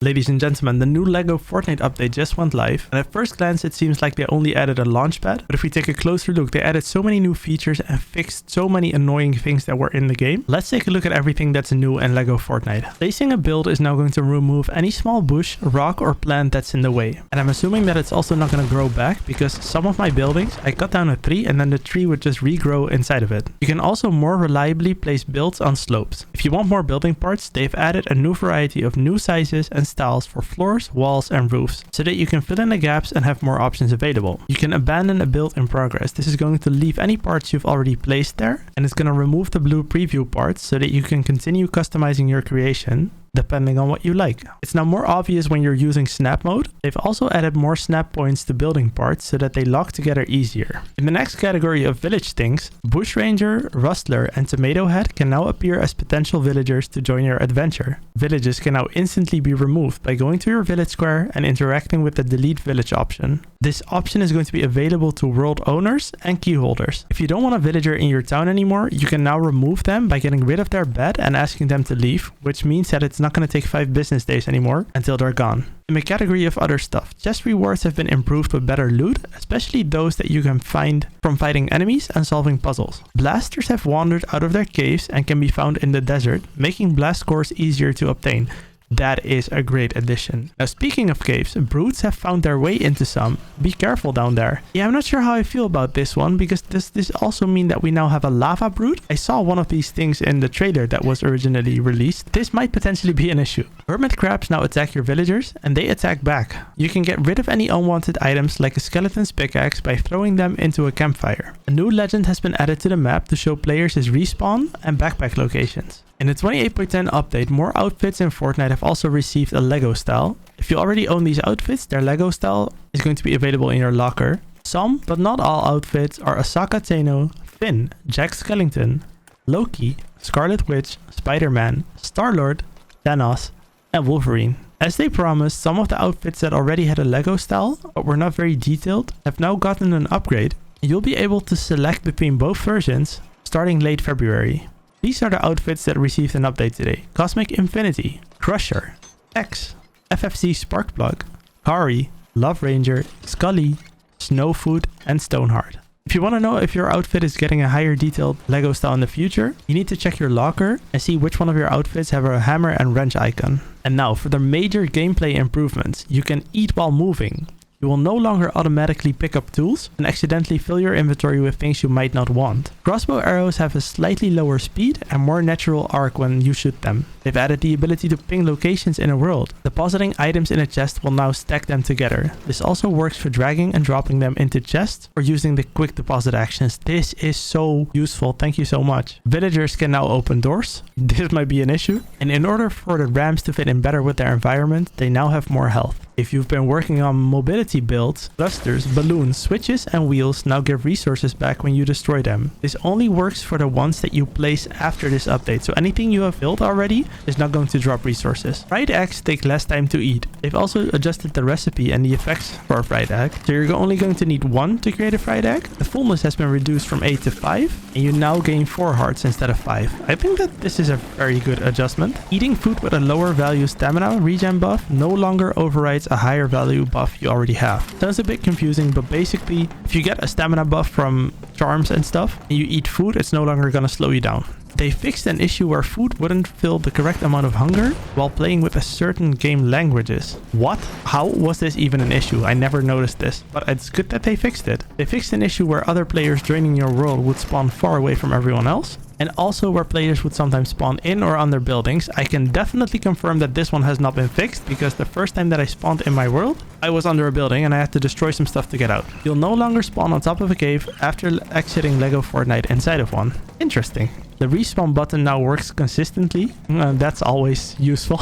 Ladies and gentlemen, the new LEGO Fortnite update just went live, and at first glance it seems like they only added a Launchpad, but if we take a closer look, they added so many new features and fixed so many annoying things that were in the game. Let's take a look at everything that's new in LEGO Fortnite. Placing a build is now going to remove any small bush, rock or plant that's in the way, and I'm assuming that it's also not going to grow back because some of my buildings, I cut down a tree and then the tree would just regrow inside of it. You can also more reliably place builds on slopes. If you want more building parts, they've added a new variety of new sizes and styles for floors, walls and roofs, so that you can fill in the gaps and have more options available. You can abandon a build in progress. This is going to leave any parts you've already placed there, and it's going to remove the blue preview parts so that you can continue customizing your creation depending on what you like. It's now more obvious when you're using snap mode. They've also added more snap points to building parts so that they lock together easier. In the next category of village things, Bushranger, Rustler and Tomatohead can now appear as potential villagers to join your adventure. Villages can now instantly be removed by going to your village square and interacting with the delete village option. This option is going to be available to world owners and key holders. If you don't want a villager in your town anymore, you can now remove them by getting rid of their bed and asking them to leave, which means that it's not going to take 5 business days anymore until they're gone. In the category of other stuff, chest rewards have been improved with better loot, especially those that you can find from fighting enemies and solving puzzles. Blasters have wandered out of their caves and can be found in the desert, making blast cores easier to obtain. That is a great addition. Now, speaking of caves, brutes have found their way into some. Be careful down there. Yeah, I'm not sure how I feel about this one, because does this also mean that we now have a lava brute? I saw one of these things in the trailer that was originally released. This might potentially be an issue. Hermit crabs now attack your villagers, and they attack back. You can get rid of any unwanted items like a skeleton's pickaxe by throwing them into a campfire. A new legend has been added to the map to show players his respawn and backpack locations. In the 28.10 update, more outfits in Fortnite have also received a LEGO style. If you already own these outfits, their LEGO style is going to be available in your locker. Some, but not all outfits are Asaka Tano, Finn, Jack Skellington, Loki, Scarlet Witch, Spider-Man, Star-Lord, Thanos, and Wolverine. As they promised, some of the outfits that already had a LEGO style, but were not very detailed, have now gotten an upgrade. You'll be able to select between both versions starting late February. These are the outfits that received an update today. Cosmic Infinity, Crusher, X, FFC Sparkplug, Kari, Love Ranger, Scully, Snowfoot, and Stoneheart. If you want to know if your outfit is getting a higher detailed LEGO style in the future, you need to check your locker and see which one of your outfits have a hammer and wrench icon. And now for the major gameplay improvements, you can eat while moving. You will no longer automatically pick up tools and accidentally fill your inventory with things you might not want. Crossbow arrows have a slightly lower speed and more natural arc when you shoot them. They've added the ability to ping locations in a world. Depositing items in a chest will now stack them together. This also works for dragging and dropping them into chests or using the quick deposit actions. This is so useful. Thank you so much. Villagers can now open doors. This might be an issue. And in order for the ramps to fit in better with their environment, they now have more health. If you've been working on mobility builds, thrusters, balloons, switches and wheels now give resources back when you destroy them. This only works for the ones that you place after this update, so anything you have built already is not going to drop resources. Fried eggs take less time to eat. They've also adjusted the recipe and the effects for a fried egg, so you're only going to need 1 to create a fried egg. The fullness has been reduced from 8 to 5, and you now gain 4 hearts instead of 5. I think that this is a very good adjustment. Eating food with a lower value stamina regen buff no longer overrides a higher value buff you already have. Sounds a bit confusing, but basically if you get a stamina buff from charms and stuff and you eat food, it's no longer gonna slow you down. They fixed an issue where food wouldn't fill the correct amount of hunger while playing with a certain game languages. What? How was this even an issue? I never noticed this, but it's good that they fixed it. They fixed an issue where other players joining your world would spawn far away from everyone else, and also where players would sometimes spawn in or on their buildings. I can definitely confirm that this one has not been fixed, because the first time that I spawned in my world, I was under a building and I had to destroy some stuff to get out. You'll no longer spawn on top of a cave after exiting LEGO Fortnite inside of one. Interesting. The respawn button now works consistently. That's always useful.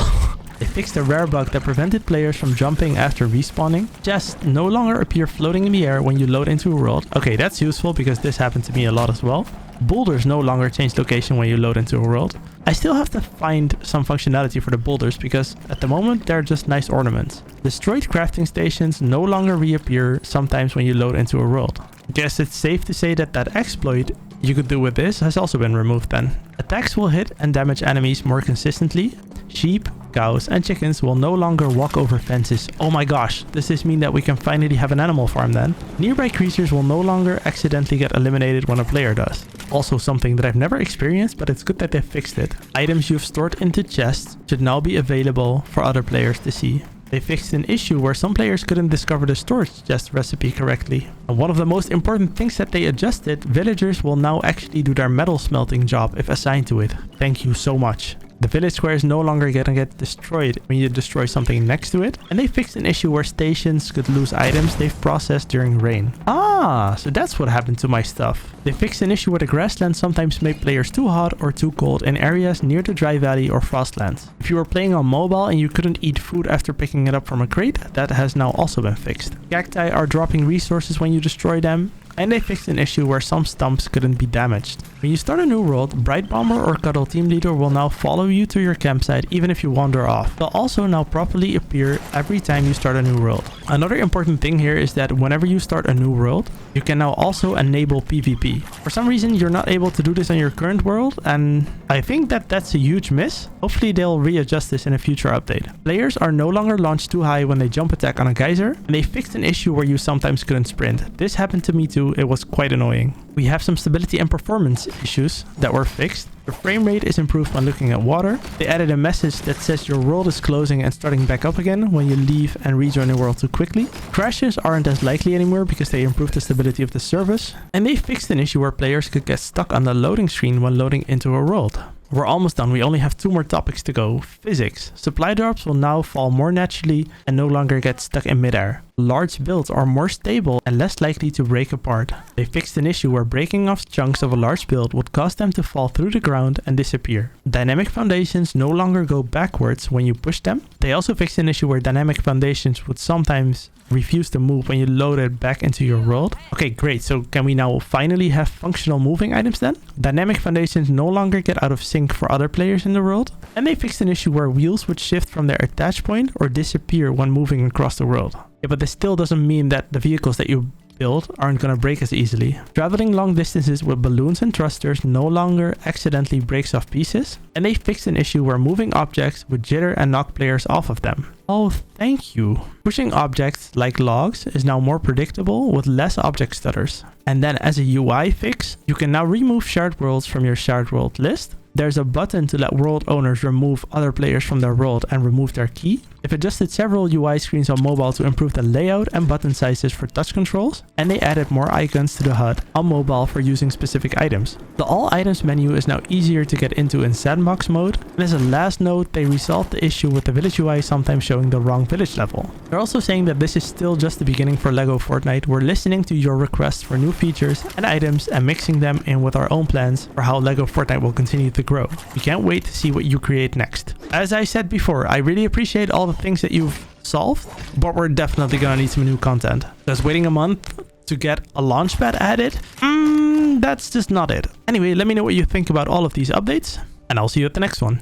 They fixed a rare bug that prevented players from jumping after respawning. Chests no longer appear floating in the air when you load into a world. Okay, that's useful because this happened to me a lot as well. Boulders no longer change location when you load into a world. I still have to find some functionality for the boulders because at the moment they're just nice ornaments. Destroyed crafting stations no longer reappear sometimes when you load into a world. Guess it's safe to say that that exploit you could do with this has also been removed then. Attacks will hit and damage enemies more consistently. Sheep, cows, and chickens will no longer walk over fences. Oh my gosh, does this mean that we can finally have an animal farm then? Nearby creatures will no longer accidentally get eliminated when a player does. Also something that I've never experienced, but it's good that they fixed it. Items you've stored into chests should now be available for other players to see. They fixed an issue where some players couldn't discover the storage chest recipe correctly. And one of the most important things that they adjusted, villagers will now actually do their metal smelting job if assigned to it. Thank you so much. The village square is no longer gonna get destroyed when you destroy something next to it. And they fixed an issue where stations could lose items they've processed during rain. Ah, so that's what happened to my stuff. They fixed an issue where the grasslands sometimes made players too hot or too cold in areas near the dry valley or frostlands. If you were playing on mobile and you couldn't eat food after picking it up from a crate, that has now also been fixed. Cacti are dropping resources when you destroy them. And they fixed an issue where some stumps couldn't be damaged. When you start a new world, Bright Bomber or Cuddle Team Leader will now follow you to your campsite even if you wander off. They'll also now properly appear every time you start a new world. Another important thing here is that whenever you start a new world, you can now also enable PvP. For some reason, you're not able to do this on your current world, and I think that that's a huge miss. Hopefully they'll readjust this in a future update. Players are no longer launched too high when they jump attack on a geyser, and they fixed an issue where you sometimes couldn't sprint. This happened to me too. It was quite annoying. We have some stability and performance issues that were fixed. The frame rate is improved when looking at water. They added a message that says your world is closing and starting back up again when you leave and rejoin the world too quickly. Crashes aren't as likely anymore because they improved the stability of the service. And they fixed an issue where players could get stuck on the loading screen when loading into a world. We're almost done. We only have 2 more topics to go. Physics. Supply drops will now fall more naturally and no longer get stuck in midair. Large builds are more stable and less likely to break apart. They fixed an issue where breaking off chunks of a large build would cause them to fall through the ground and disappear. Dynamic foundations no longer go backwards when you push them. They also fixed an issue where dynamic foundations would sometimes refuse to move when you load it back into your world. Okay, great. So can we now finally have functional moving items then? Dynamic foundations no longer get out of sync for other players in the world. And they fixed an issue where wheels would shift from their attach point or disappear when moving across the world. Yeah, but this still doesn't mean that the vehicles that you build aren't gonna break as easily. Traveling long distances with balloons and thrusters no longer accidentally breaks off pieces. And they fixed an issue where moving objects would jitter and knock players off of them. Oh, thank you. Pushing objects like logs is now more predictable with less object stutters. And then as a UI fix, you can now remove shared worlds from your shared world list. There's a button to let world owners remove other players from their world and remove their key. They've adjusted several UI screens on mobile to improve the layout and button sizes for touch controls, and they added more icons to the HUD on mobile for using specific items. The all items menu is now easier to get into in sandbox mode, and as a last note, they resolved the issue with the village UI sometimes showing the wrong village level. They're also saying that this is still just the beginning for LEGO Fortnite. We're listening to your requests for new features and items and mixing them in with our own plans for how LEGO Fortnite will continue to grow. We can't wait to see what you create next. As I said before, I really appreciate all the things that you've solved, but we're definitely gonna need some new content. Because waiting a month to get a Launchpad added, that's just not it. Anyway, let me know what you think about all of these updates, and I'll see you at the next one.